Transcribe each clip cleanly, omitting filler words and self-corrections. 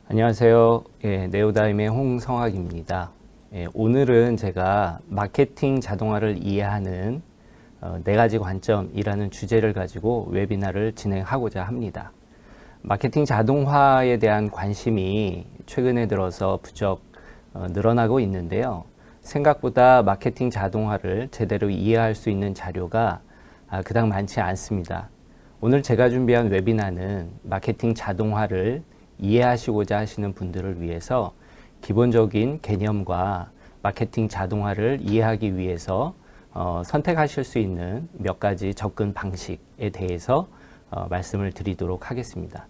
안녕하세요. 네오다임의 홍성학입니다. 오늘은 제가 마케팅 자동화를 이해하는 4가지 관점이라는 주제를 가지고 웨비나를 진행하고자 합니다. 마케팅 자동화에 대한 관심이 최근에 들어서 부쩍 늘어나고 있는데요. 생각보다 마케팅 자동화를 제대로 이해할 수 있는 자료가 그닥 많지 않습니다. 오늘 제가 준비한 웨비나는 마케팅 자동화를 이해하시고자 하시는 분들을 위해서 기본적인 개념과 마케팅 자동화를 이해하기 위해서 선택하실 수 있는 몇 가지 접근 방식에 대해서 말씀을 드리도록 하겠습니다.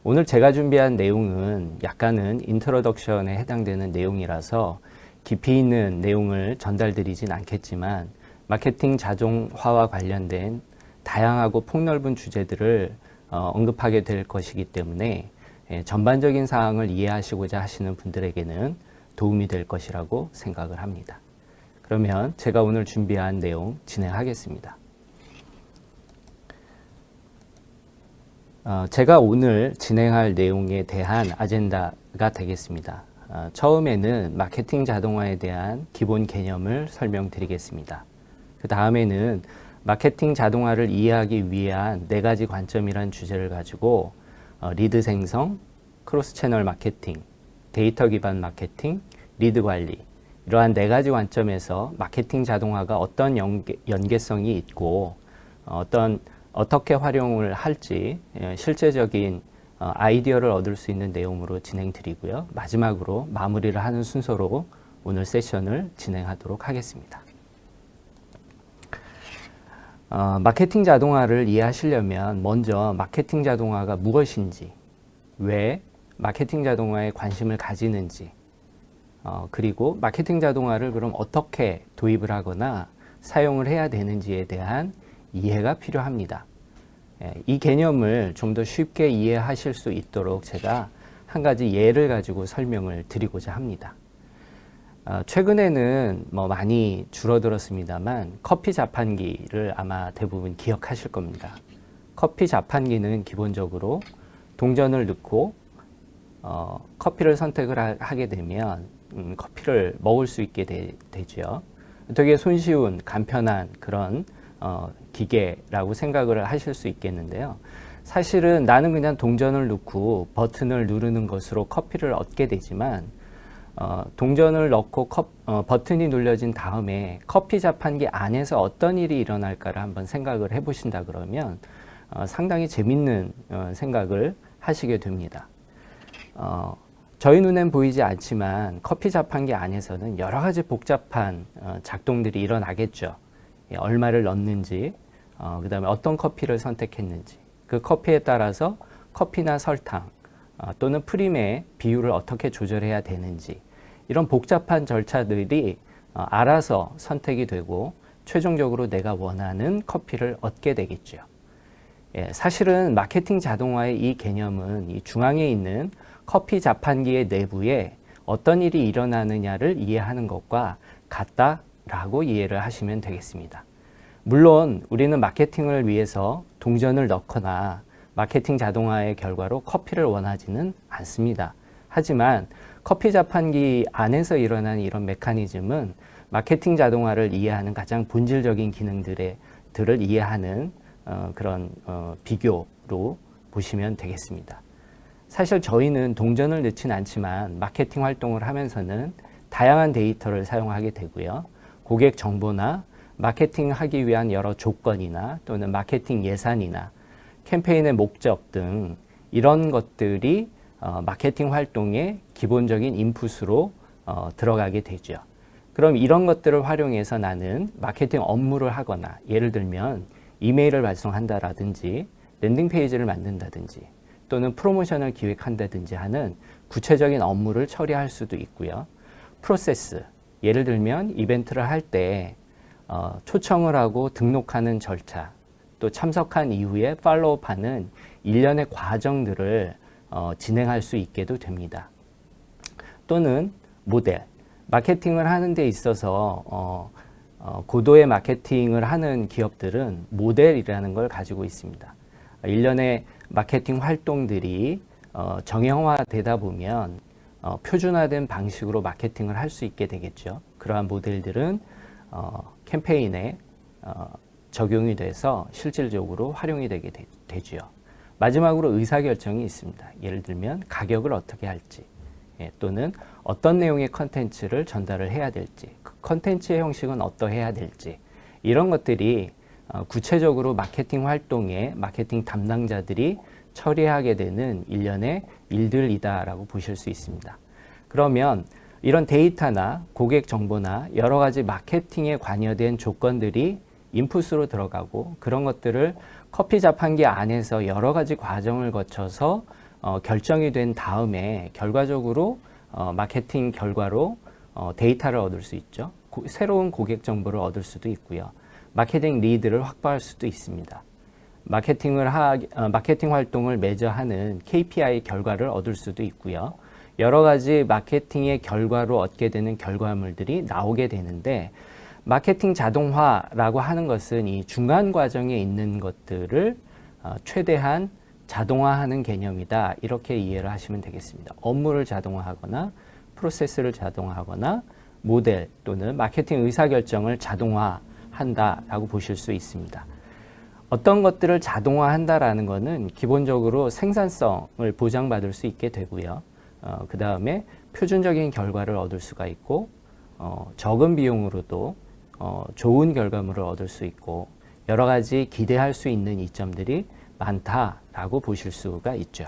오늘 제가 준비한 내용은 약간은 인트로덕션에 해당되는 내용이라서 깊이 있는 내용을 전달드리진 않겠지만 마케팅 자동화와 관련된 다양하고 폭넓은 주제들을 언급하게 될 것이기 때문에 전반적인 사항을 이해하시고자 하시는 분들에게는 도움이 될 것이라고 생각을 합니다. 그러면 제가 오늘 준비한 내용 진행하겠습니다. 제가 오늘 진행할 내용에 대한 아젠다가 되겠습니다. 처음에는 마케팅 자동화에 대한 기본 개념을 설명드리겠습니다. 그 다음에는 마케팅 자동화를 이해하기 위한 4가지 관점이라는 주제를 가지고 리드 생성, 크로스 채널 마케팅, 데이터 기반 마케팅, 리드 관리 이러한 4가지 관점에서 마케팅 자동화가 어떤 연계성이 있고 어떻게 활용을 할지 실제적인 아이디어를 얻을 수 있는 내용으로 진행드리고요. 마지막으로 마무리를 하는 순서로 오늘 세션을 진행하도록 하겠습니다. 마케팅 자동화를 이해하시려면 먼저 마케팅 자동화가 무엇인지, 왜 마케팅 자동화에 관심을 가지는지, 그리고 마케팅 자동화를 그럼 어떻게 도입을 하거나 사용을 해야 되는지에 대한 이해가 필요합니다. 이 개념을 좀 더 쉽게 이해하실 수 있도록 제가 한 가지 예를 가지고 설명을 드리고자 합니다. 최근에는 많이 줄어들었습니다만 커피 자판기를 아마 대부분 기억하실 겁니다. 커피 자판기는 기본적으로 동전을 넣고 커피를 선택을 하게 되면 커피를 먹을 수 있게 되죠. 되게 손쉬운 간편한 그런 기계라고 생각을 하실 수 있겠는데요. 사실은 나는 그냥 동전을 넣고 버튼을 누르는 것으로 커피를 얻게 되지만 동전을 넣고 버튼이 눌려진 다음에 커피 자판기 안에서 어떤 일이 일어날까를 한번 생각을 해보신다 그러면 상당히 재밌는 생각을 하시게 됩니다. 저희 눈엔 보이지 않지만 커피 자판기 안에서는 여러 가지 복잡한 작동들이 일어나겠죠. 얼마를 넣는지, 그 다음에 어떤 커피를 선택했는지, 그 커피에 따라서 커피나 설탕 또는 프림의 비율을 어떻게 조절해야 되는지 이런 복잡한 절차들이 알아서 선택이 되고 최종적으로 내가 원하는 커피를 얻게 되겠죠. 사실은 마케팅 자동화의 이 개념은 이 중앙에 있는 커피 자판기의 내부에 어떤 일이 일어나느냐를 이해하는 것과 같다라고 이해를 하시면 되겠습니다. 물론 우리는 마케팅을 위해서 동전을 넣거나 마케팅 자동화의 결과로 커피를 원하지는 않습니다. 하지만 커피 자판기 안에서 일어나는 이런 메커니즘은 마케팅 자동화를 이해하는 가장 본질적인 기능들을 이해하는 그런 비교로 보시면 되겠습니다. 사실 저희는 동전을 넣지는 않지만 마케팅 활동을 하면서는 다양한 데이터를 사용하게 되고요. 고객 정보나 마케팅하기 위한 여러 조건이나 또는 마케팅 예산이나 캠페인의 목적 등 이런 것들이 마케팅 활동의 기본적인 인풋으로 들어가게 되죠. 그럼 이런 것들을 활용해서 나는 마케팅 업무를 하거나 예를 들면 이메일을 발송한다라든지 랜딩 페이지를 만든다든지 또는 프로모션을 기획한다든지 하는 구체적인 업무를 처리할 수도 있고요. 프로세스, 예를 들면 이벤트를 할 때 초청을 하고 등록하는 절차, 또 참석한 이후에 팔로우업하는 일련의 과정들을 진행할 수 있게도 됩니다. 또는 모델, 마케팅을 하는 데 있어서 고도의 마케팅을 하는 기업들은 모델이라는 걸 가지고 있습니다. 일련의 마케팅 활동들이 정형화되다 보면 표준화된 방식으로 마케팅을 할 수 있게 되겠죠. 그러한 모델들은 캠페인에 적용이 돼서 실질적으로 활용이 되게 되죠. 마지막으로 의사결정이 있습니다. 예를 들면 가격을 어떻게 할지, 또는 어떤 내용의 컨텐츠를 전달을 해야 될지, 그 컨텐츠의 형식은 어떠해야 될지, 이런 것들이 구체적으로 마케팅 활동에 마케팅 담당자들이 처리하게 되는 일련의 일들이다라고 보실 수 있습니다. 그러면 이런 데이터나 고객 정보나 여러 가지 마케팅에 관여된 조건들이 인풋으로 들어가고, 그런 것들을 커피 자판기 안에서 여러 가지 과정을 거쳐서 결정이 된 다음에 결과적으로 마케팅 결과로 데이터를 얻을 수 있죠. 새로운 고객 정보를 얻을 수도 있고요. 마케팅 리드를 확보할 수도 있습니다. 마케팅 활동을 매저하는 KPI 결과를 얻을 수도 있고요. 여러 가지 마케팅의 결과로 얻게 되는 결과물들이 나오게 되는데, 마케팅 자동화라고 하는 것은 이 중간 과정에 있는 것들을 최대한 자동화하는 개념이다, 이렇게 이해를 하시면 되겠습니다. 업무를 자동화하거나 프로세스를 자동화하거나 모델 또는 마케팅 의사결정을 자동화한다라고 보실 수 있습니다. 어떤 것들을 자동화한다라는 것은 기본적으로 생산성을 보장받을 수 있게 되고요. 그 다음에 표준적인 결과를 얻을 수가 있고, 적은 비용으로도 좋은 결과물을 얻을 수 있고, 여러 가지 기대할 수 있는 이점들이 많다라고 보실 수가 있죠.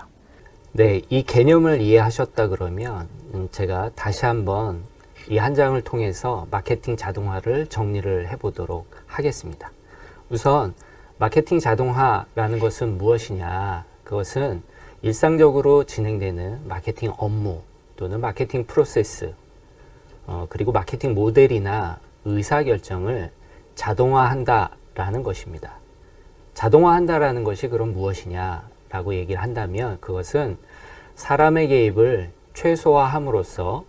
네, 이 개념을 이해하셨다 그러면 제가 다시 한번 이 한 장을 통해서 마케팅 자동화를 정리를 해보도록 하겠습니다. 우선 마케팅 자동화라는 것은 무엇이냐? 그것은 일상적으로 진행되는 마케팅 업무 또는 마케팅 프로세스, 그리고 마케팅 모델이나 의사결정을 자동화한다라는 것입니다. 자동화한다라는 것이 그럼 무엇이냐라고 얘기를 한다면, 그것은 사람의 개입을 최소화함으로써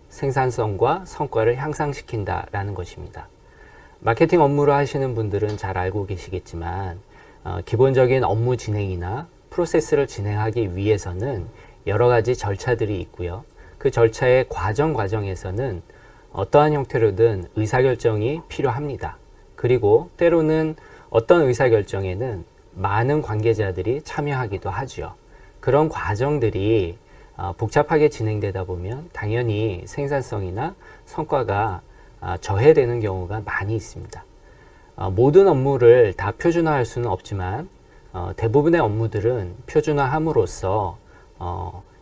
생산성과 성과를 향상시킨다라는 것입니다. 마케팅 업무를 하시는 분들은 잘 알고 계시겠지만, 기본적인 업무 진행이나 프로세스를 진행하기 위해서는 여러 가지 절차들이 있고요. 그 절차의 과정에서는 어떠한 형태로든 의사결정이 필요합니다. 그리고 때로는 어떤 의사결정에는 많은 관계자들이 참여하기도 하죠. 그런 과정들이 복잡하게 진행되다 보면 당연히 생산성이나 성과가 저해되는 경우가 많이 있습니다. 모든 업무를 다 표준화할 수는 없지만 대부분의 업무들은 표준화함으로써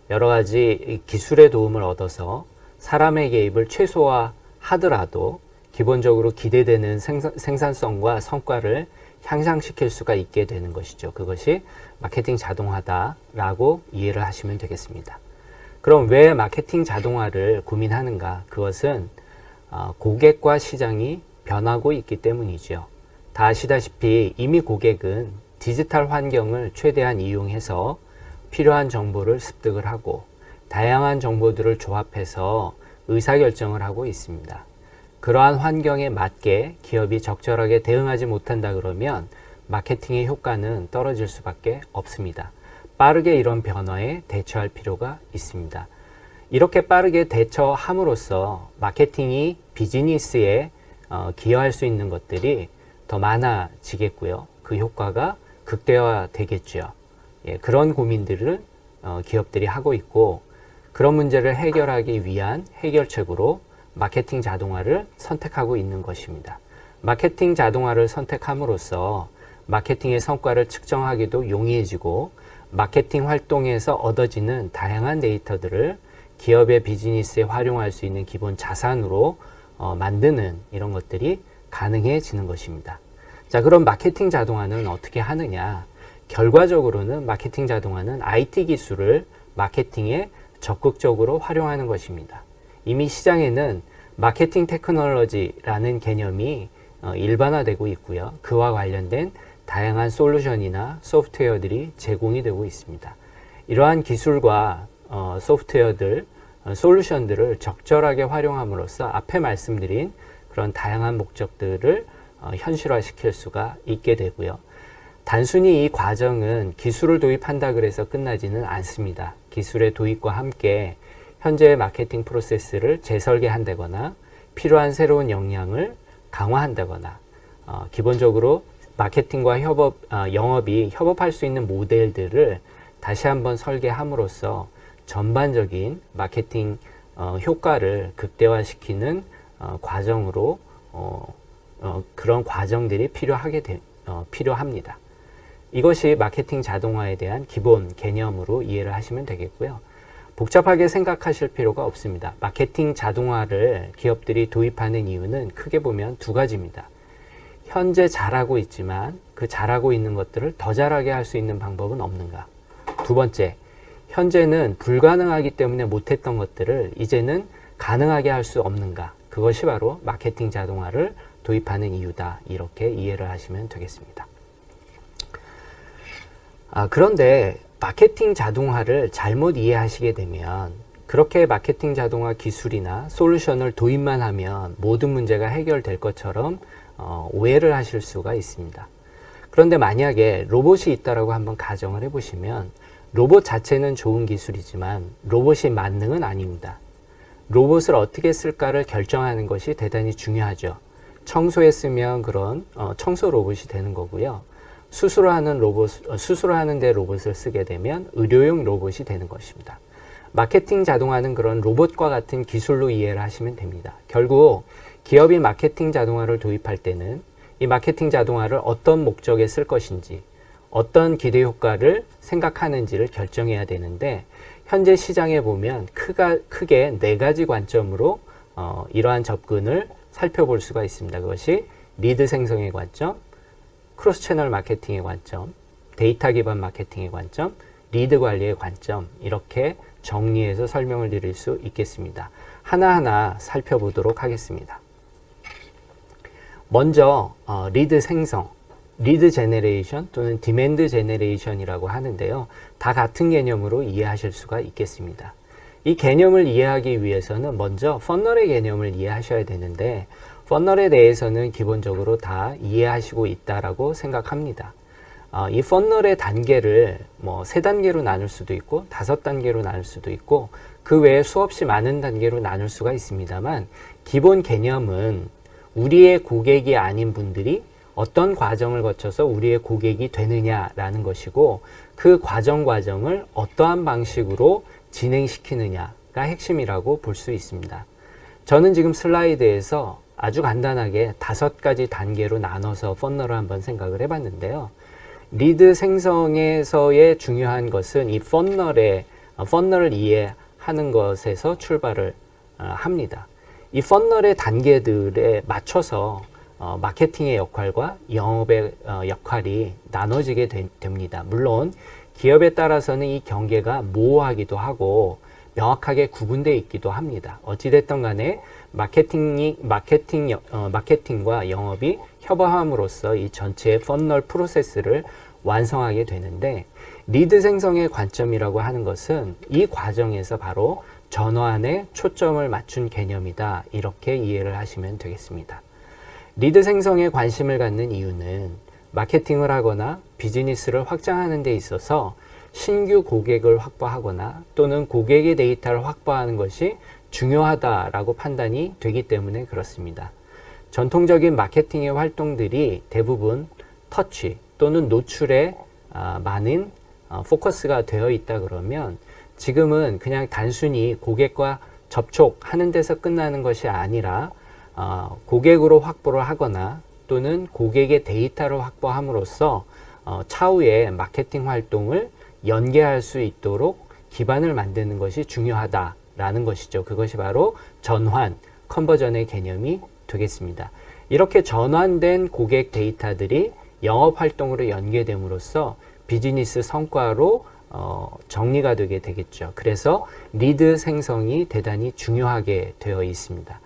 여러 가지 기술의 도움을 얻어서 사람의 개입을 최소화하더라도 기본적으로 기대되는 생산성과 성과를 향상시킬 수가 있게 되는 것이죠. 그것이 마케팅 자동화다라고 이해를 하시면 되겠습니다. 그럼 왜 마케팅 자동화를 고민하는가? 그것은 고객과 시장이 변하고 있기 때문이죠. 다 아시다시피 이미 고객은 디지털 환경을 최대한 이용해서 필요한 정보를 습득을 하고 다양한 정보들을 조합해서 의사결정을 하고 있습니다. 그러한 환경에 맞게 기업이 적절하게 대응하지 못한다 그러면 마케팅의 효과는 떨어질 수밖에 없습니다. 빠르게 이런 변화에 대처할 필요가 있습니다. 이렇게 빠르게 대처함으로써 마케팅이 비즈니스에 기여할 수 있는 것들이 더 많아지겠고요. 그 효과가 극대화되겠죠. 그런 고민들을 기업들이 하고 있고, 그런 문제를 해결하기 위한 해결책으로 마케팅 자동화를 선택하고 있는 것입니다. 마케팅 자동화를 선택함으로써 마케팅의 성과를 측정하기도 용이해지고, 마케팅 활동에서 얻어지는 다양한 데이터들을 기업의 비즈니스에 활용할 수 있는 기본 자산으로 만드는 이런 것들이 가능해지는 것입니다. 자, 그럼 마케팅 자동화는 어떻게 하느냐? 결과적으로는 마케팅 자동화는 IT 기술을 마케팅에 적극적으로 활용하는 것입니다. 이미 시장에는 마케팅 테크놀로지라는 개념이 일반화되고 있고요. 그와 관련된 다양한 솔루션이나 소프트웨어들이 제공이 되고 있습니다. 이러한 기술과 소프트웨어들, 솔루션들을 적절하게 활용함으로써 앞에 말씀드린 그런 다양한 목적들을 현실화시킬 수가 있게 되고요. 단순히 이 과정은 기술을 도입한다 그래서 끝나지는 않습니다. 기술의 도입과 함께 현재의 마케팅 프로세스를 재설계한다거나 필요한 새로운 역량을 강화한다거나 기본적으로 마케팅과 영업이 협업할 수 있는 모델들을 다시 한번 설계함으로써 전반적인 마케팅 효과를 극대화시키는 과정으로 그런 과정들이 필요합니다. 이것이 마케팅 자동화에 대한 기본 개념으로 이해를 하시면 되겠고요. 복잡하게 생각하실 필요가 없습니다. 마케팅 자동화를 기업들이 도입하는 이유는 크게 보면 두 가지입니다. 현재 잘하고 있지만 그 잘하고 있는 것들을 더 잘하게 할 수 있는 방법은 없는가? 두 번째, 현재는 불가능하기 때문에 못했던 것들을 이제는 가능하게 할 수 없는가? 그것이 바로 마케팅 자동화를 도입하는 이유다. 이렇게 이해를 하시면 되겠습니다. 그런데 마케팅 자동화를 잘못 이해하시게 되면 그렇게 마케팅 자동화 기술이나 솔루션을 도입만 하면 모든 문제가 해결될 것처럼 오해를 하실 수가 있습니다. 그런데 만약에 로봇이 있다라고 한번 가정을 해보시면 로봇 자체는 좋은 기술이지만 로봇이 만능은 아닙니다. 로봇을 어떻게 쓸까를 결정하는 것이 대단히 중요하죠. 청소에 쓰면 그런 청소 로봇이 되는 거고요. 수술하는데 로봇을 쓰게 되면 의료용 로봇이 되는 것입니다. 마케팅 자동화는 그런 로봇과 같은 기술로 이해를 하시면 됩니다. 결국 기업이 마케팅 자동화를 도입할 때는 이 마케팅 자동화를 어떤 목적에 쓸 것인지, 어떤 기대 효과를 생각하는지를 결정해야 되는데 현재 시장에 보면 크게 네 가지 관점으로 이러한 접근을 살펴볼 수가 있습니다. 그것이 리드 생성의 관점, 크로스 채널 마케팅의 관점, 데이터 기반 마케팅의 관점, 리드 관리의 관점, 이렇게 정리해서 설명을 드릴 수 있겠습니다. 하나하나 살펴보도록 하겠습니다. 먼저 리드 생성, 리드 제너레이션 또는 디맨드 제너레이션이라고 하는데요. 다 같은 개념으로 이해하실 수가 있겠습니다. 이 개념을 이해하기 위해서는 먼저 퍼널의 개념을 이해하셔야 되는데 퍼널에 대해서는 기본적으로 다 이해하시고 있다라고 생각합니다. 이 퍼널의 단계를 뭐 3단계로 나눌 수도 있고 5단계로 나눌 수도 있고 그 외에 수없이 많은 단계로 나눌 수가 있습니다만 기본 개념은 우리의 고객이 아닌 분들이 어떤 과정을 거쳐서 우리의 고객이 되느냐라는 것이고 그 과정을 어떠한 방식으로 진행시키느냐가 핵심이라고 볼 수 있습니다. 저는 지금 슬라이드에서 아주 간단하게 5가지 단계로 나눠서 퍼널을 한번 생각을 해봤는데요. 리드 생성에서의 중요한 것은 이 퍼널을 이해하는 것에서 출발을 합니다. 이 퍼널의 단계들에 맞춰서 마케팅의 역할과 영업의 역할이 나눠지게 됩니다. 물론 기업에 따라서는 이 경계가 모호하기도 하고 명확하게 구분되어 있기도 합니다. 어찌됐든 간에 마케팅과 영업이 협업함으로써 이 전체의 퍼널 프로세스를 완성하게 되는데 리드 생성의 관점이라고 하는 것은 이 과정에서 바로 전환에 초점을 맞춘 개념이다. 이렇게 이해를 하시면 되겠습니다. 리드 생성에 관심을 갖는 이유는 마케팅을 하거나 비즈니스를 확장하는 데 있어서 신규 고객을 확보하거나 또는 고객의 데이터를 확보하는 것이 중요하다라고 판단이 되기 때문에 그렇습니다. 전통적인 마케팅의 활동들이 대부분 터치 또는 노출에 많은 포커스가 되어 있다 그러면 지금은 그냥 단순히 고객과 접촉하는 데서 끝나는 것이 아니라 고객으로 확보를 하거나 또는 고객의 데이터를 확보함으로써 차후에 마케팅 활동을 연계할 수 있도록 기반을 만드는 것이 중요하다라는 것이죠. 그것이 바로 전환, 컨버전의 개념이 되겠습니다. 이렇게 전환된 고객 데이터들이 영업 활동으로 연계됨으로써 비즈니스 성과로 정리가 되게 되겠죠. 그래서 리드 생성이 대단히 중요하게 되어 있습니다.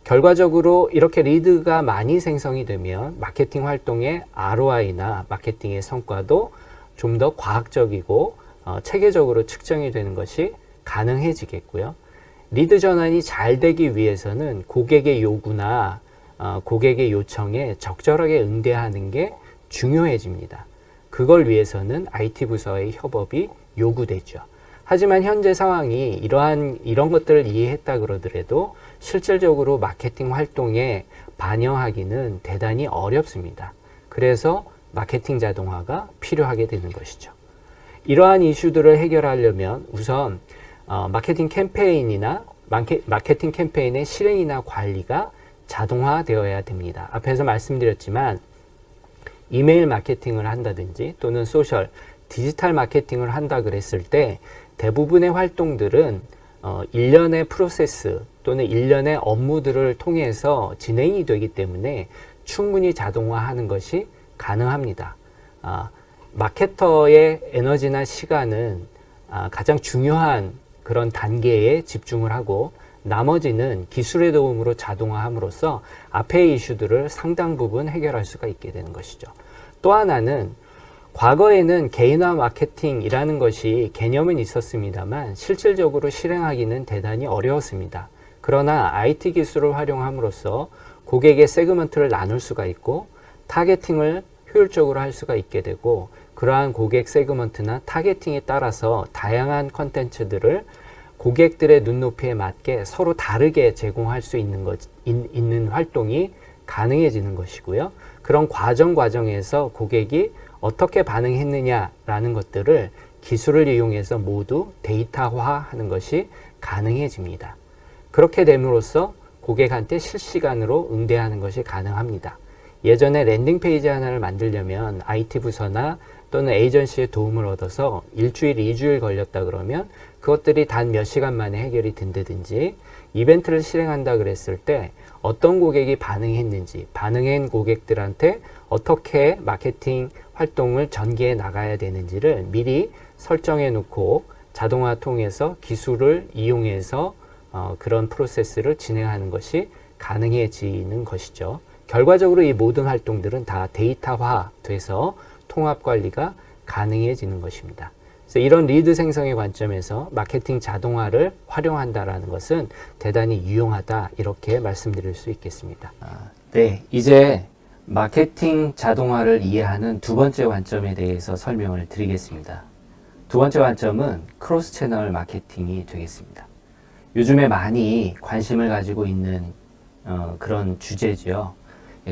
결과적으로 이렇게 리드가 많이 생성이 되면 마케팅 활동의 ROI나 마케팅의 성과도 좀 더 과학적이고 체계적으로 측정이 되는 것이 가능해지겠고요. 리드 전환이 잘 되기 위해서는 고객의 요구나 고객의 요청에 적절하게 응대하는 게 중요해집니다. 그걸 위해서는 IT 부서의 협업이 요구되죠. 하지만 현재 상황이 이런 것들을 이해했다 그러더라도 실질적으로 마케팅 활동에 반영하기는 대단히 어렵습니다. 그래서 마케팅 자동화가 필요하게 되는 것이죠. 이러한 이슈들을 해결하려면 우선 마케팅 캠페인의 실행이나 관리가 자동화되어야 됩니다. 앞에서 말씀드렸지만 이메일 마케팅을 한다든지 또는 소셜, 디지털 마케팅을 한다 그랬을 때 대부분의 활동들은 일련의 프로세스 또는 일련의 업무들을 통해서 진행이 되기 때문에 충분히 자동화하는 것이 가능합니다. 마케터의 에너지나 시간은 가장 중요한 그런 단계에 집중을 하고 나머지는 기술의 도움으로 자동화함으로써 앞의 이슈들을 상당 부분 해결할 수가 있게 되는 것이죠. 또 하나는 과거에는 개인화 마케팅이라는 것이 개념은 있었습니다만 실질적으로 실행하기는 대단히 어려웠습니다. 그러나 IT 기술을 활용함으로써 고객의 세그먼트를 나눌 수가 있고 타겟팅을 효율적으로 할 수가 있게 되고 그러한 고객 세그먼트나 타겟팅에 따라서 다양한 컨텐츠들을 고객들의 눈높이에 맞게 서로 다르게 제공할 수 있는 활동이 가능해지는 것이고요. 그런 과정에서 고객이 어떻게 반응했느냐라는 것들을 기술을 이용해서 모두 데이터화하는 것이 가능해집니다. 그렇게 됨으로써 고객한테 실시간으로 응대하는 것이 가능합니다. 예전에 랜딩 페이지 하나를 만들려면 IT 부서나 또는 에이전시의 도움을 얻어서 일주일, 2주일 걸렸다 그러면 그것들이 단 몇 시간 만에 해결이 된다든지 이벤트를 실행한다 그랬을 때 어떤 고객이 반응했는지 반응한 고객들한테 어떻게 마케팅 활동을 전개해 나가야 되는지를 미리 설정해 놓고 자동화 통해서 기술을 이용해서 그런 프로세스를 진행하는 것이 가능해지는 것이죠. 결과적으로 이 모든 활동들은 다 데이터화 돼서 통합 관리가 가능해지는 것입니다. 그래서 이런 리드 생성의 관점에서 마케팅 자동화를 활용한다라는 것은 대단히 유용하다 이렇게 말씀드릴 수 있겠습니다. 네, 이제 마케팅 자동화를 이해하는 두 번째 관점에 대해서 설명을 드리겠습니다. 두 번째 관점은 크로스 채널 마케팅이 되겠습니다. 요즘에 많이 관심을 가지고 있는 그런 주제죠.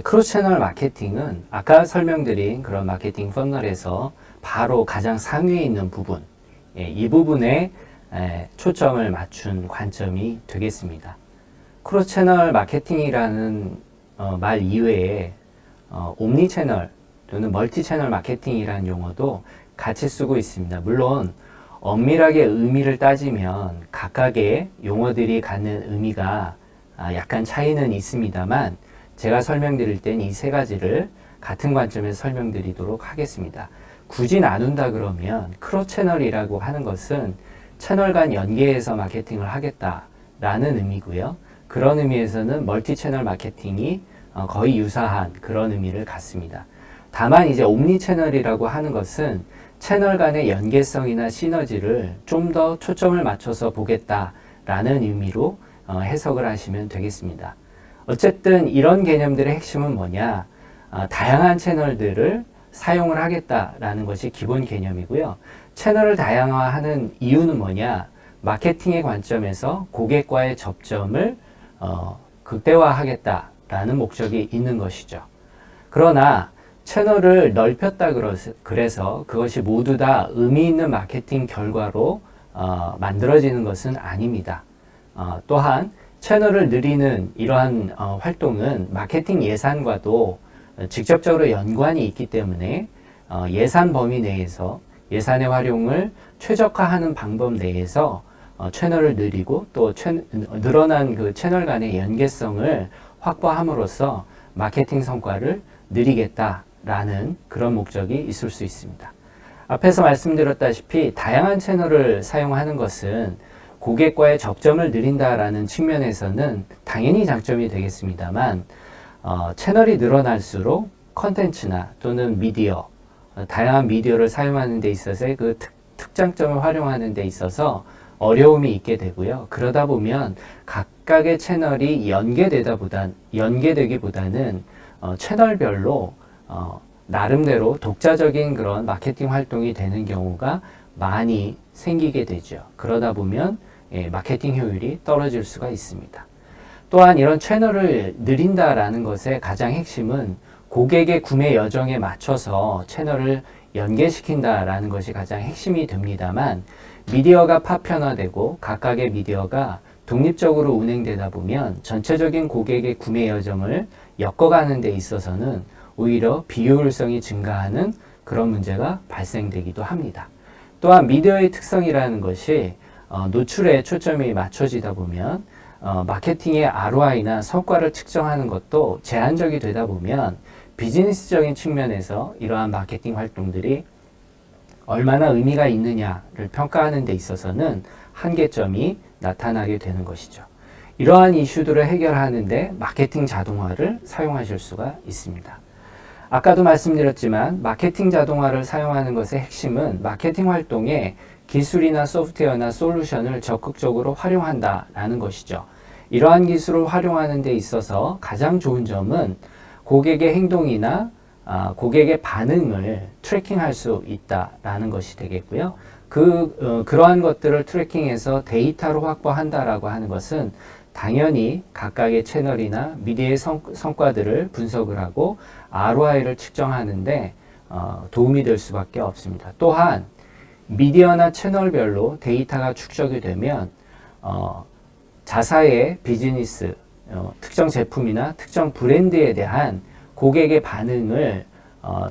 크로스 채널 마케팅은 아까 설명드린 그런 마케팅 퍼널에서 바로 가장 상위에 있는 부분, 이 부분에 초점을 맞춘 관점이 되겠습니다. 크로스 채널 마케팅이라는 말 이외에 옴니 채널 또는 멀티 채널 마케팅이라는 용어도 같이 쓰고 있습니다. 물론 엄밀하게 의미를 따지면 각각의 용어들이 갖는 의미가 약간 차이는 있습니다만 제가 설명드릴 땐 이 세 가지를 같은 관점에서 설명드리도록 하겠습니다. 굳이 나눈다 그러면 크로스 채널이라고 하는 것은 채널 간 연계해서 마케팅을 하겠다라는 의미고요. 그런 의미에서는 멀티 채널 마케팅이 거의 유사한 그런 의미를 갖습니다. 다만 이제 옴니 채널이라고 하는 것은 채널 간의 연계성이나 시너지를 좀 더 초점을 맞춰서 보겠다라는 의미로 해석을 하시면 되겠습니다. 어쨌든 이런 개념들의 핵심은 뭐냐? 다양한 채널들을 사용을 하겠다라는 것이 기본 개념이고요. 채널을 다양화하는 이유는 뭐냐? 마케팅의 관점에서 고객과의 접점을 극대화하겠다라는 목적이 있는 것이죠. 그러나 채널을 넓혔다 그래서 그것이 모두 다 의미 있는 마케팅 결과로 만들어지는 것은 아닙니다. 또한 채널을 늘리는 이러한 활동은 마케팅 예산과도 직접적으로 연관이 있기 때문에 예산 범위 내에서 예산의 활용을 최적화하는 방법 내에서 채널을 늘리고 또 늘어난 그 채널 간의 연계성을 확보함으로써 마케팅 성과를 늘리겠다라는 그런 목적이 있을 수 있습니다. 앞에서 말씀드렸다시피 다양한 채널을 사용하는 것은 고객과의 접점을 늘린다라는 측면에서는 당연히 장점이 되겠습니다만 채널이 늘어날수록 컨텐츠나 또는 미디어, 다양한 미디어를 사용하는 데 있어서의 그 특장점을 활용하는 데 있어서 어려움이 있게 되고요. 그러다 보면 각각의 채널이 연계되기보다는 채널별로 나름대로 독자적인 그런 마케팅 활동이 되는 경우가 많이 생기게 되죠. 그러다 보면 마케팅 효율이 떨어질 수가 있습니다. 또한 이런 채널을 늘린다라는 것의 가장 핵심은 고객의 구매 여정에 맞춰서 채널을 연계시킨다라는 것이 가장 핵심이 됩니다만, 미디어가 파편화되고 각각의 미디어가 독립적으로 운행되다 보면 전체적인 고객의 구매 여정을 엮어가는 데 있어서는 오히려 비효율성이 증가하는 그런 문제가 발생되기도 합니다. 또한 미디어의 특성이라는 것이 노출에 초점이 맞춰지다 보면 마케팅의 ROI나 성과를 측정하는 것도 제한적이 되다 보면 비즈니스적인 측면에서 이러한 마케팅 활동들이 얼마나 의미가 있느냐를 평가하는 데 있어서는 한계점이 나타나게 되는 것이죠. 이러한 이슈들을 해결하는데 마케팅 자동화를 사용하실 수가 있습니다. 아까도 말씀드렸지만 마케팅 자동화를 사용하는 것의 핵심은 마케팅 활동에 기술이나 소프트웨어나 솔루션을 적극적으로 활용한다라는 것이죠. 이러한 기술을 활용하는 데 있어서 가장 좋은 점은 고객의 행동이나 고객의 반응을 트래킹할 수 있다라는 것이 되겠고요. 그러한 것들을 트래킹해서 데이터로 확보한다라고 하는 것은 당연히 각각의 채널이나 미디어의 성과들을 분석을 하고 ROI를 측정하는데 도움이 될 수밖에 없습니다. 또한 미디어나 채널별로 데이터가 축적이 되면 자사의 비즈니스, 특정 제품이나 특정 브랜드에 대한 고객의 반응을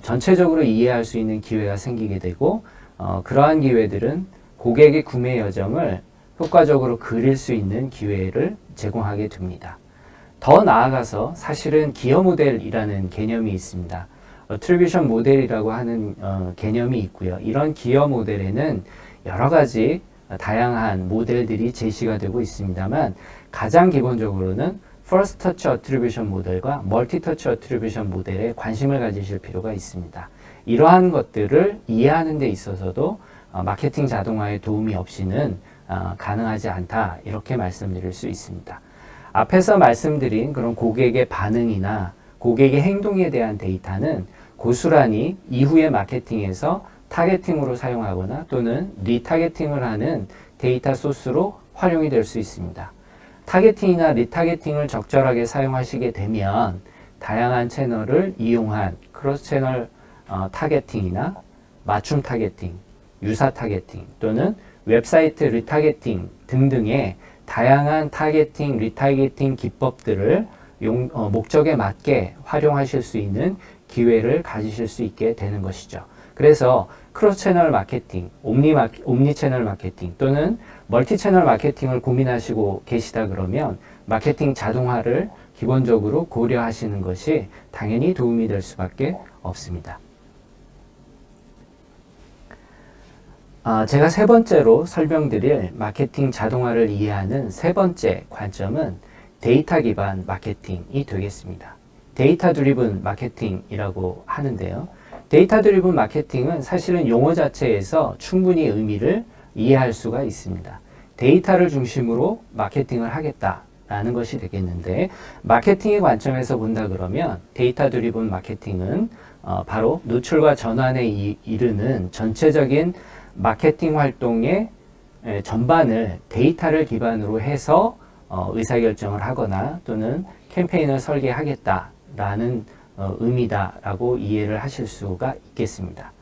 전체적으로 이해할 수 있는 기회가 생기게 되고, 그러한 기회들은 고객의 구매 여정을 효과적으로 그릴 수 있는 기회를 제공하게 됩니다. 더 나아가서 사실은 기여 모델이라는 개념이 있습니다. 어트리뷰션 모델이라고 하는 개념이 있고요. 이런 기여 모델에는 여러 가지 다양한 모델들이 제시가 되고 있습니다만, 가장 기본적으로는 First Touch Attribution 모델과 Multi Touch Attribution 모델에 관심을 가지실 필요가 있습니다. 이러한 것들을 이해하는 데 있어서도 마케팅 자동화의 도움이 없이는 가능하지 않다, 이렇게 말씀드릴 수 있습니다. 앞에서 말씀드린 그런 고객의 반응이나 고객의 행동에 대한 데이터는 고스란히 이후의 마케팅에서 타겟팅으로 사용하거나 또는 리타겟팅을 하는 데이터 소스로 활용이 될 수 있습니다. 타겟팅이나 리타겟팅을 적절하게 사용하시게 되면 다양한 채널을 이용한 크로스 채널 타겟팅이나 맞춤 타겟팅, 유사 타겟팅 또는 웹사이트 리타겟팅 등등의 다양한 타겟팅, 리타겟팅 기법들을 목적에 맞게 활용하실 수 있는 기회를 가지실 수 있게 되는 것이죠. 그래서 크로스 채널 마케팅, 옴니 채널 마케팅 또는 멀티 채널 마케팅을 고민하시고 계시다 그러면 마케팅 자동화를 기본적으로 고려하시는 것이 당연히 도움이 될 수밖에 없습니다. 제가 세 번째로 설명드릴 마케팅 자동화를 이해하는 세 번째 관점은 데이터 기반 마케팅이 되겠습니다. 데이터 드리븐 마케팅이라고 하는데요. 데이터 드리븐 마케팅은 사실은 용어 자체에서 충분히 의미를 이해할 수가 있습니다. 데이터를 중심으로 마케팅을 하겠다라는 것이 되겠는데, 마케팅의 관점에서 본다 그러면 데이터 드리븐 마케팅은 바로 노출과 전환에 이르는 전체적인 마케팅 활동의 전반을 데이터를 기반으로 해서 의사결정을 하거나 또는 캠페인을 설계하겠다라는 의미다라고 이해를 하실 수가 있겠습니다.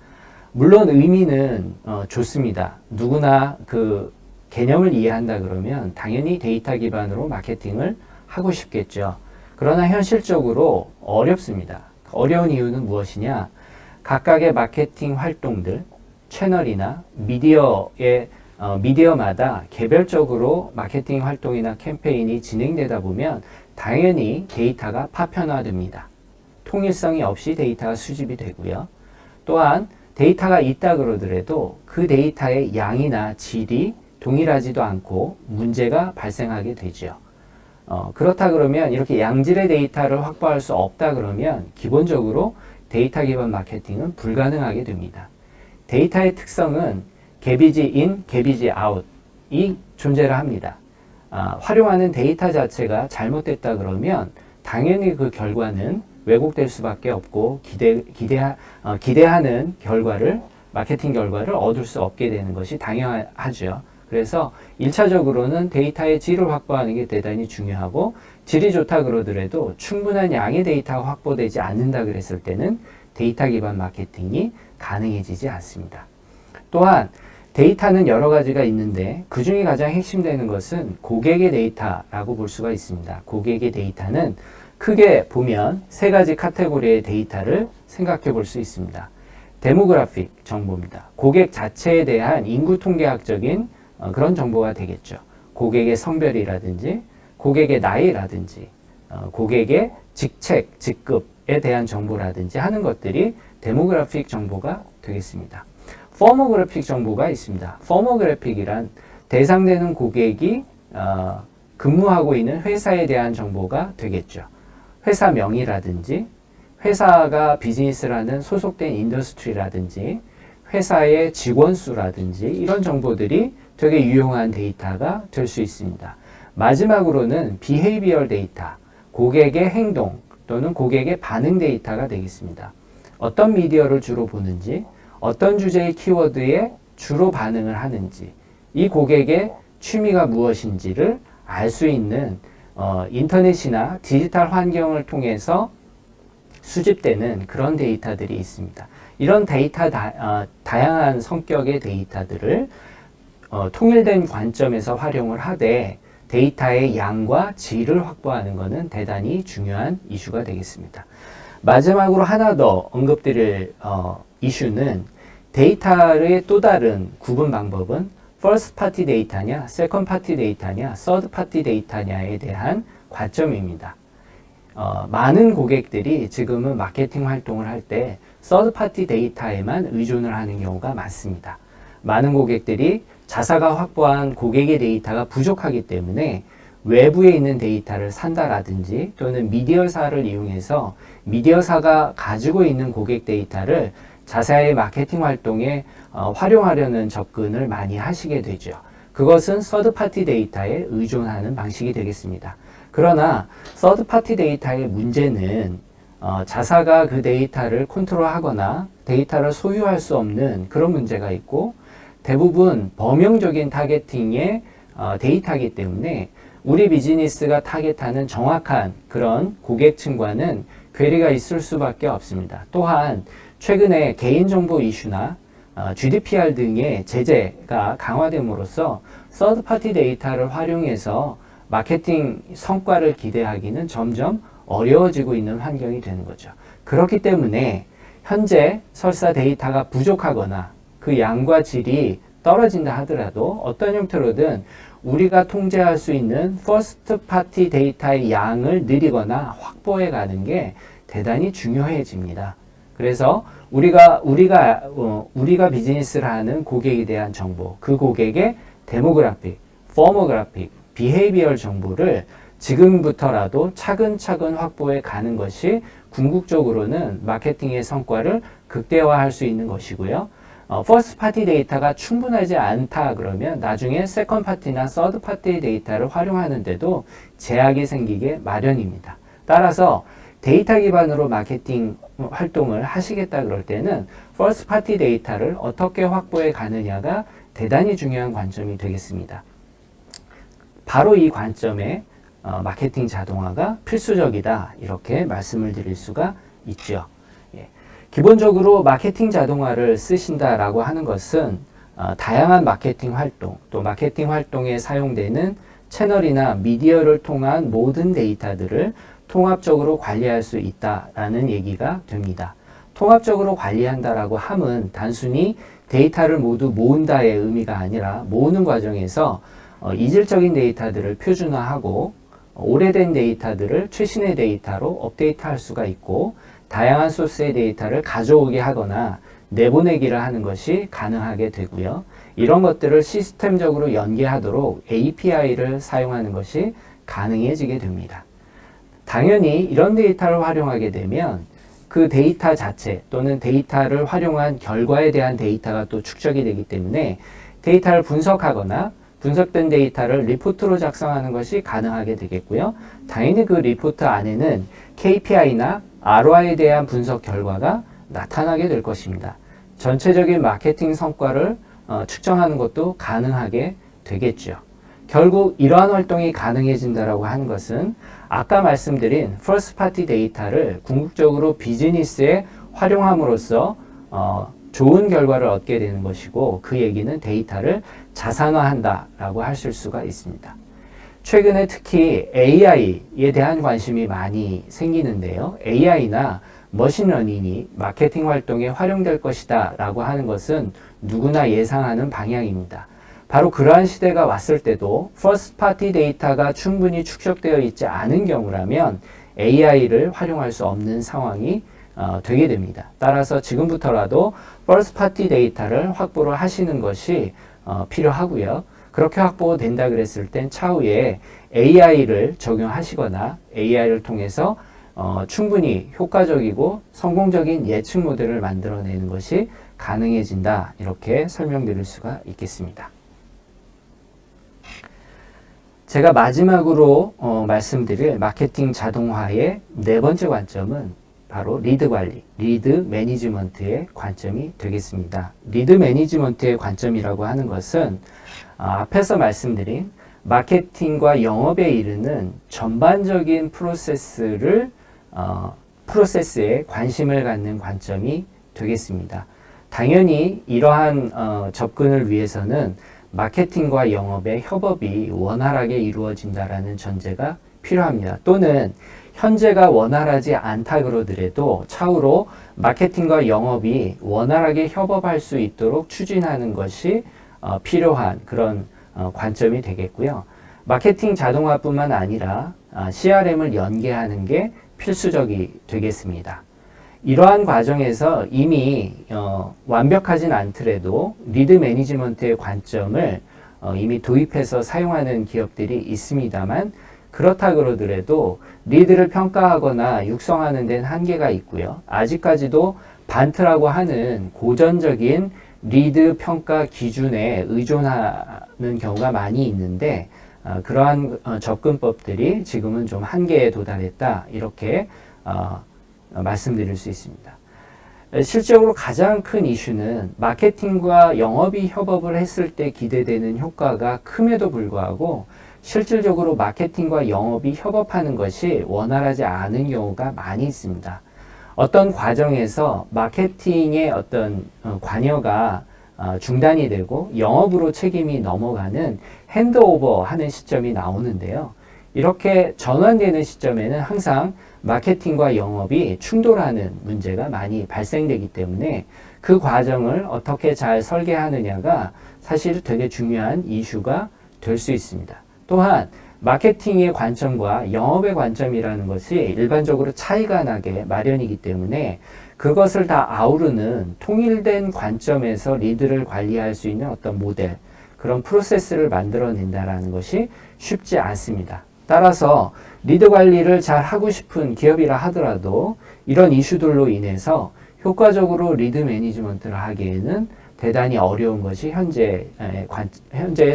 물론 의미는 좋습니다. 누구나 그 개념을 이해한다 그러면 당연히 데이터 기반으로 마케팅을 하고 싶겠죠. 그러나 현실적으로 어렵습니다. 어려운 이유는 무엇이냐? 각각의 마케팅 활동들, 채널이나 미디어마다 개별적으로 마케팅 활동이나 캠페인이 진행되다 보면 당연히 데이터가 파편화됩니다. 통일성이 없이 데이터가 수집이 되고요. 또한 데이터가 있다 그러더라도 그 데이터의 양이나 질이 동일하지도 않고 문제가 발생하게 되죠. 그렇다 그러면 이렇게 양질의 데이터를 확보할 수 없다 그러면 기본적으로 데이터 기반 마케팅은 불가능하게 됩니다. 데이터의 특성은 갭이지 인, 갭이지 아웃이 존재를 합니다. 활용하는 데이터 자체가 잘못됐다 그러면 당연히 그 결과는 왜곡될 수밖에 없고 기대하는 결과를 마케팅 결과를 얻을 수 없게 되는 것이 당연하죠. 그래서 1차적으로는 데이터의 질을 확보하는 게 대단히 중요하고 질이 좋다 그러더라도 충분한 양의 데이터가 확보되지 않는다 그랬을 때는 데이터 기반 마케팅이 가능해지지 않습니다. 또한 데이터는 여러 가지가 있는데 그 중에 가장 핵심되는 것은 고객의 데이터라고 볼 수가 있습니다. 고객의 데이터는 크게 보면 세 가지 카테고리의 데이터를 생각해 볼 수 있습니다. 데모그래픽 정보입니다. 고객 자체에 대한 인구 통계학적인 그런 정보가 되겠죠. 고객의 성별이라든지 고객의 나이라든지 고객의 직책, 직급에 대한 정보라든지 하는 것들이 데모그래픽 정보가 되겠습니다. 퍼모그래픽 정보가 있습니다. 퍼모그래픽이란 대상되는 고객이 근무하고 있는 회사에 대한 정보가 되겠죠. 회사명이라든지 회사가 비즈니스를 하는 소속된 인더스트리라든지 회사의 직원 수라든지 이런 정보들이 되게 유용한 데이터가 될 수 있습니다. 마지막으로는 비헤이비얼 데이터, 고객의 행동 또는 고객의 반응 데이터가 되겠습니다. 어떤 미디어를 주로 보는지, 어떤 주제의 키워드에 주로 반응을 하는지, 이 고객의 취미가 무엇인지를 알 수 있는 인터넷이나 디지털 환경을 통해서 수집되는 그런 데이터들이 있습니다. 이런 데이터 다양한 성격의 데이터들을 통일된 관점에서 활용을 하되 데이터의 양과 질을 확보하는 것은 대단히 중요한 이슈가 되겠습니다. 마지막으로 하나 더 언급드릴 이슈는 데이터의 또 다른 구분 방법은 first party 데이터냐, second party 데이터냐, third party 데이터냐에 대한 관점입니다. 많은 고객들이 지금은 마케팅 활동을 할 때 third party 데이터에만 의존을 하는 경우가 많습니다. 많은 고객들이 자사가 확보한 고객의 데이터가 부족하기 때문에 외부에 있는 데이터를 산다라든지 또는 미디어사를 이용해서 미디어사가 가지고 있는 고객 데이터를 자사의 마케팅 활동에 활용하려는 접근을 많이 하시게 되죠. 그것은 서드파티 데이터에 의존하는 방식이 되겠습니다. 그러나 서드파티 데이터의 문제는 자사가 그 데이터를 컨트롤하거나 데이터를 소유할 수 없는 그런 문제가 있고 대부분 범용적인 타겟팅의 데이터이기 때문에 우리 비즈니스가 타겟하는 정확한 그런 고객층과는 괴리가 있을 수밖에 없습니다. 또한 최근에 개인정보 이슈나 GDPR 등의 제재가 강화됨으로써 서드파티 데이터를 활용해서 마케팅 성과를 기대하기는 점점 어려워지고 있는 환경이 되는 거죠. 그렇기 때문에 현재 설사 데이터가 부족하거나 그 양과 질이 떨어진다 하더라도 어떤 형태로든 우리가 통제할 수 있는 퍼스트 파티 데이터의 양을 늘리거나 확보해 가는 게 대단히 중요해집니다. 그래서 우리가 비즈니스를 하는 고객에 대한 정보, 그 고객의 데모그래픽, 퍼모그래픽, 비헤이비얼 정보를 지금부터라도 차근차근 확보해 가는 것이 궁극적으로는 마케팅의 성과를 극대화할 수 있는 것이고요. 퍼스트 파티 데이터가 충분하지 않다 그러면 나중에 세컨드 파티나 서드 파티 데이터를 활용하는데도 제약이 생기게 마련입니다. 따라서 데이터 기반으로 마케팅 활동을 하시겠다 그럴 때는 퍼스트 파티 데이터를 어떻게 확보해 가느냐가 대단히 중요한 관점이 되겠습니다. 바로 이 관점에 마케팅 자동화가 필수적이다 이렇게 말씀을 드릴 수가 있죠. 기본적으로 마케팅 자동화를 쓰신다라고 하는 것은 다양한 마케팅 활동, 또 마케팅 활동에 사용되는 채널이나 미디어를 통한 모든 데이터들을 통합적으로 관리할 수 있다라는 얘기가 됩니다. 통합적으로 관리한다라고 함은 단순히 데이터를 모두 모은다의 의미가 아니라 모으는 과정에서 이질적인 데이터들을 표준화하고 오래된 데이터들을 최신의 데이터로 업데이트할 수가 있고 다양한 소스의 데이터를 가져오게 하거나 내보내기를 하는 것이 가능하게 되고요. 이런 것들을 시스템적으로 연계하도록 API를 사용하는 것이 가능해지게 됩니다. 당연히 이런 데이터를 활용하게 되면 그 데이터 자체 또는 데이터를 활용한 결과에 대한 데이터가 또 축적이 되기 때문에 데이터를 분석하거나 분석된 데이터를 리포트로 작성하는 것이 가능하게 되겠고요. 당연히 그 리포트 안에는 KPI나 ROI에 대한 분석 결과가 나타나게 될 것입니다. 전체적인 마케팅 성과를 측정하는 것도 가능하게 되겠죠. 결국 이러한 활동이 가능해진다라고 하는 것은 아까 말씀드린 퍼스트 파티 데이터를 궁극적으로 비즈니스에 활용함으로써 좋은 결과를 얻게 되는 것이고, 그 얘기는 데이터를 자산화한다라고 하실 수가 있습니다. 최근에 특히 AI에 대한 관심이 많이 생기는데요. AI나 머신러닝이 마케팅 활동에 활용될 것이다 라고 하는 것은 누구나 예상하는 방향입니다. 바로 그러한 시대가 왔을 때도 퍼스트 파티 데이터가 충분히 축적되어 있지 않은 경우라면 AI를 활용할 수 없는 상황이 되게 됩니다. 따라서 지금부터라도 퍼스트 파티 데이터를 확보를 하시는 것이 필요하고요. 그렇게 확보된다 그랬을 땐 차후에 AI를 적용하시거나 AI를 통해서 충분히 효과적이고 성공적인 예측 모델을 만들어내는 것이 가능해진다, 이렇게 설명드릴 수가 있겠습니다. 제가 마지막으로 말씀드릴 마케팅 자동화의 네 번째 관점은 바로 리드 관리, 리드 매니지먼트의 관점이 되겠습니다. 리드 매니지먼트의 관점이라고 하는 것은 앞에서 말씀드린 마케팅과 영업에 이르는 전반적인 프로세스에 관심을 갖는 관점이 되겠습니다. 당연히 이러한 접근을 위해서는 마케팅과 영업의 협업이 원활하게 이루어진다라는 전제가 필요합니다. 또는 현재가 원활하지 않다 그러더라도 차후로 마케팅과 영업이 원활하게 협업할 수 있도록 추진하는 것이 필요한 그런 관점이 되겠고요. 마케팅 자동화뿐만 아니라 CRM을 연계하는 게 필수적이 되겠습니다. 이러한 과정에서 이미 완벽하진 않더라도 리드 매니지먼트의 관점을 이미 도입해서 사용하는 기업들이 있습니다만, 그렇다 그러더라도 리드를 평가하거나 육성하는 데는 한계가 있고요. 아직까지도 반트라고 하는 고전적인 리드 평가 기준에 의존하는 경우가 많이 있는데, 그러한 접근법들이 지금은 좀 한계에 도달했다, 이렇게 말씀드릴 수 있습니다. 실제로 가장 큰 이슈는 마케팅과 영업이 협업을 했을 때 기대되는 효과가 큼에도 불구하고 실질적으로 마케팅과 영업이 협업하는 것이 원활하지 않은 경우가 많이 있습니다. 어떤 과정에서 마케팅의 어떤 관여가 중단이 되고 영업으로 책임이 넘어가는 핸드오버 하는 시점이 나오는데요. 이렇게 전환되는 시점에는 항상 마케팅과 영업이 충돌하는 문제가 많이 발생되기 때문에 그 과정을 어떻게 잘 설계하느냐가 사실 되게 중요한 이슈가 될 수 있습니다. 또한 마케팅의 관점과 영업의 관점이라는 것이 일반적으로 차이가 나게 마련이기 때문에 그것을 다 아우르는 통일된 관점에서 리드를 관리할 수 있는 어떤 모델, 그런 프로세스를 만들어낸다는 것이 쉽지 않습니다. 따라서 리드 관리를 잘 하고 싶은 기업이라 하더라도 이런 이슈들로 인해서 효과적으로 리드 매니지먼트를 하기에는 대단히 어려운 것이 현재의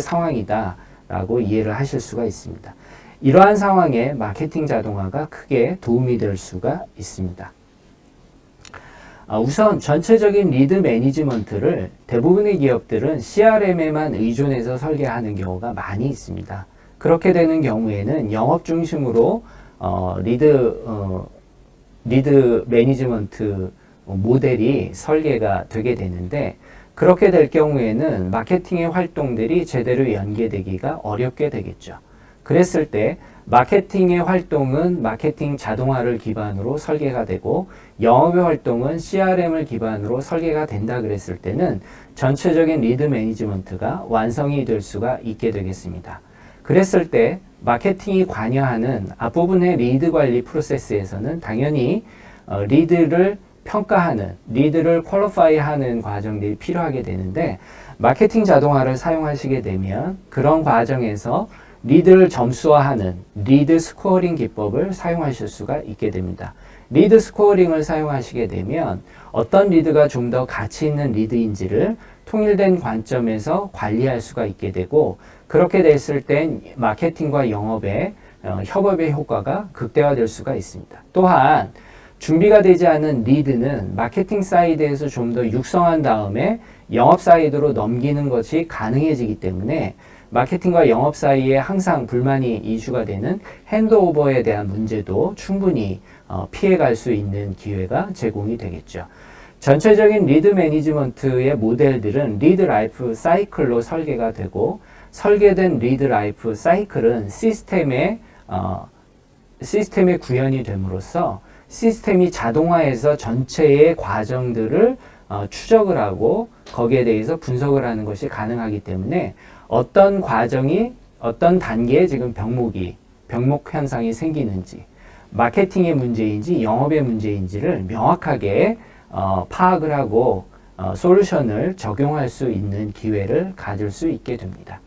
상황이다라고 이해를 하실 수가 있습니다. 이러한 상황에 마케팅 자동화가 크게 도움이 될 수가 있습니다. 우선 전체적인 리드 매니지먼트를 대부분의 기업들은 CRM에만 의존해서 설계하는 경우가 많이 있습니다. 그렇게 되는 경우에는 영업 중심으로 리드 매니지먼트 모델이 설계가 되게 되는데, 그렇게 될 경우에는 마케팅의 활동들이 제대로 연계되기가 어렵게 되겠죠. 그랬을 때 마케팅의 활동은 마케팅 자동화를 기반으로 설계가 되고 영업의 활동은 CRM을 기반으로 설계가 된다 그랬을 때는 전체적인 리드 매니지먼트가 완성이 될 수가 있게 되겠습니다. 그랬을 때 마케팅이 관여하는 앞부분의 리드 관리 프로세스에서는 당연히 리드를 평가하는, 리드를 퀄리파이하는 과정들이 필요하게 되는데, 마케팅 자동화를 사용하시게 되면 그런 과정에서 리드를 점수화하는 리드 스코어링 기법을 사용하실 수가 있게 됩니다. 리드 스코어링을 사용하시게 되면 어떤 리드가 좀 더 가치 있는 리드인지를 통일된 관점에서 관리할 수가 있게 되고, 그렇게 됐을 땐 마케팅과 영업의 협업의 효과가 극대화될 수가 있습니다. 또한 준비가 되지 않은 리드는 마케팅 사이드에서 좀 더 육성한 다음에 영업 사이드로 넘기는 것이 가능해지기 때문에 마케팅과 영업 사이에 항상 불만이 이슈가 되는 핸드오버에 대한 문제도 충분히 피해갈 수 있는 기회가 제공이 되겠죠. 전체적인 리드 매니지먼트의 모델들은 리드 라이프 사이클로 설계가 되고, 설계된 리드 라이프 사이클은 시스템에 구현이 됨으로써 시스템이 자동화해서 전체의 과정들을 추적을 하고 거기에 대해서 분석을 하는 것이 가능하기 때문에 어떤 과정이 어떤 단계에 지금 병목 현상이 생기는지, 마케팅의 문제인지 영업의 문제인지를 명확하게 파악을 하고 솔루션을 적용할 수 있는 기회를 가질 수 있게 됩니다.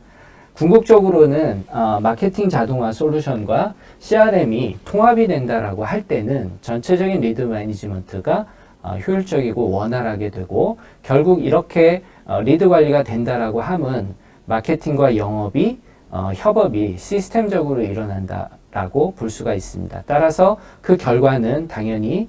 궁극적으로는 마케팅 자동화 솔루션과 CRM이 통합이 된다라고 할 때는 전체적인 리드 매니지먼트가 효율적이고 원활하게 되고, 결국 이렇게 리드 관리가 된다라고 함은 마케팅과 영업이 협업이 시스템적으로 일어난다라고 볼 수가 있습니다. 따라서 그 결과는 당연히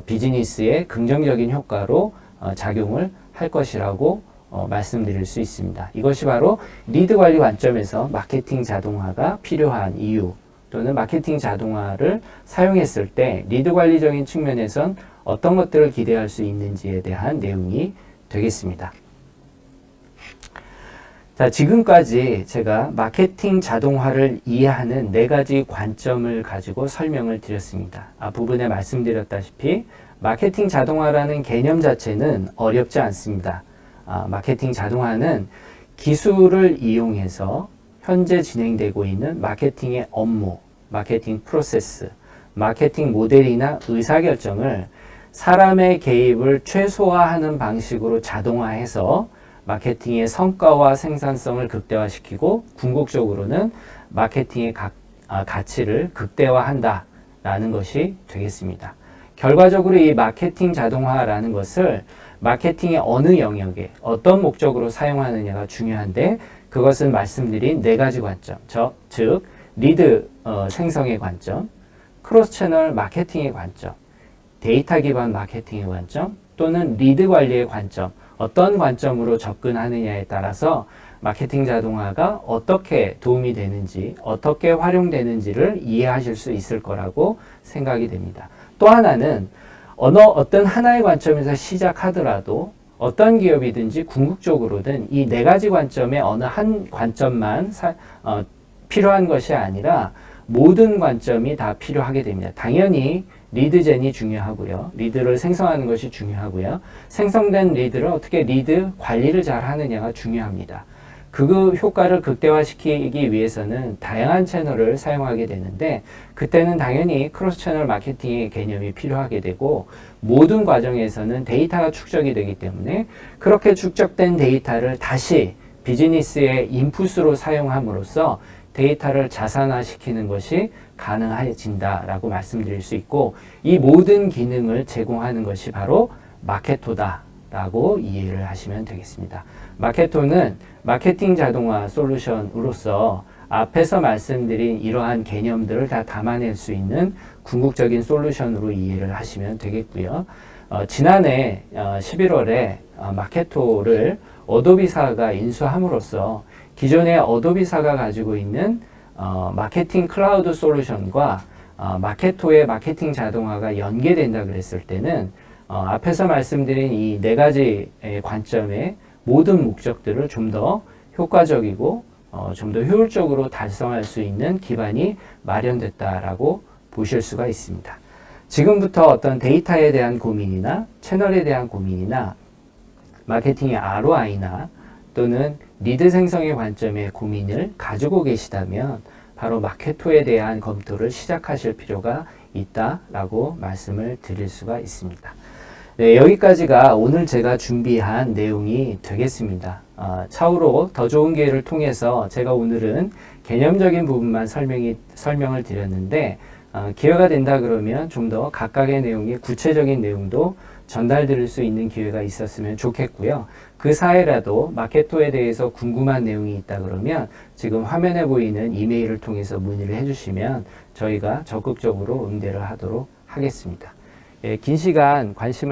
비즈니스의 긍정적인 효과로 작용을 할 것이라고 말씀드릴 수 있습니다. 이것이 바로 리드 관리 관점에서 마케팅 자동화가 필요한 이유, 또는 마케팅 자동화를 사용했을 때 리드 관리적인 측면에선 어떤 것들을 기대할 수 있는지에 대한 내용이 되겠습니다. 자, 지금까지 제가 마케팅 자동화를 이해하는 4가지 관점을 가지고 설명을 드렸습니다. 앞부분에 말씀드렸다시피 마케팅 자동화라는 개념 자체는 어렵지 않습니다. 마케팅 자동화는 기술을 이용해서 현재 진행되고 있는 마케팅의 업무, 마케팅 프로세스, 마케팅 모델이나 의사결정을 사람의 개입을 최소화하는 방식으로 자동화해서 마케팅의 성과와 생산성을 극대화시키고 궁극적으로는 마케팅의 가치를 극대화한다라는 것이 되겠습니다. 결과적으로 이 마케팅 자동화라는 것을 마케팅의 어느 영역에 어떤 목적으로 사용하느냐가 중요한데, 그것은 말씀드린 4가지 관점, 즉 리드 생성의 관점, 크로스 채널 마케팅의 관점, 데이터 기반 마케팅의 관점, 또는 리드 관리의 관점, 어떤 관점으로 접근하느냐에 따라서 마케팅 자동화가 어떻게 도움이 되는지, 어떻게 활용되는지를 이해하실 수 있을 거라고 생각이 됩니다. 또 하나는 어떤 하나의 관점에서 시작하더라도 어떤 기업이든지 궁극적으로는 이 4가지 관점의 어느 한 관점만 필요한 것이 아니라 모든 관점이 다 필요하게 됩니다. 당연히 리드젠이 중요하고요. 리드를 생성하는 것이 중요하고요. 생성된 리드를 어떻게 리드 관리를 잘 하느냐가 중요합니다. 그 효과를 극대화시키기 위해서는 다양한 채널을 사용하게 되는데, 그때는 당연히 크로스 채널 마케팅의 개념이 필요하게 되고, 모든 과정에서는 데이터가 축적이 되기 때문에 그렇게 축적된 데이터를 다시 비즈니스의 인풋으로 사용함으로써 데이터를 자산화시키는 것이 가능해진다라고 말씀드릴 수 있고, 이 모든 기능을 제공하는 것이 바로 마케토다라고 이해를 하시면 되겠습니다. 마케토는 마케팅 자동화 솔루션으로서 앞에서 말씀드린 이러한 개념들을 다 담아낼 수 있는 궁극적인 솔루션으로 이해를 하시면 되겠고요. 지난해 11월에 마케토를 어도비사가 인수함으로써 기존의 어도비사가 가지고 있는 마케팅 클라우드 솔루션과 마케토의 마케팅 자동화가 연계된다 그랬을 때는 앞에서 말씀드린 이 4가지의 관점의 모든 목적들을 좀 더 효과적이고 좀 더 효율적으로 달성할 수 있는 기반이 마련됐다라고 보실 수가 있습니다. 지금부터 어떤 데이터에 대한 고민이나 채널에 대한 고민이나 마케팅의 ROI나 또는 리드 생성의 관점의 고민을 가지고 계시다면 바로 마케토에 대한 검토를 시작하실 필요가 있다라고 말씀을 드릴 수가 있습니다. 네, 여기까지가 오늘 제가 준비한 내용이 되겠습니다. 차후로 더 좋은 기회를 통해서 제가 오늘은 개념적인 부분만 설명을 드렸는데, 기회가 된다 그러면 좀 더 각각의 내용의 구체적인 내용도 전달드릴 수 있는 기회가 있었으면 좋겠고요. 그 사이라도 마케토에 대해서 궁금한 내용이 있다 그러면 지금 화면에 보이는 이메일을 통해서 문의를 해주시면 저희가 적극적으로 응대를 하도록 하겠습니다. 긴 시간 관심을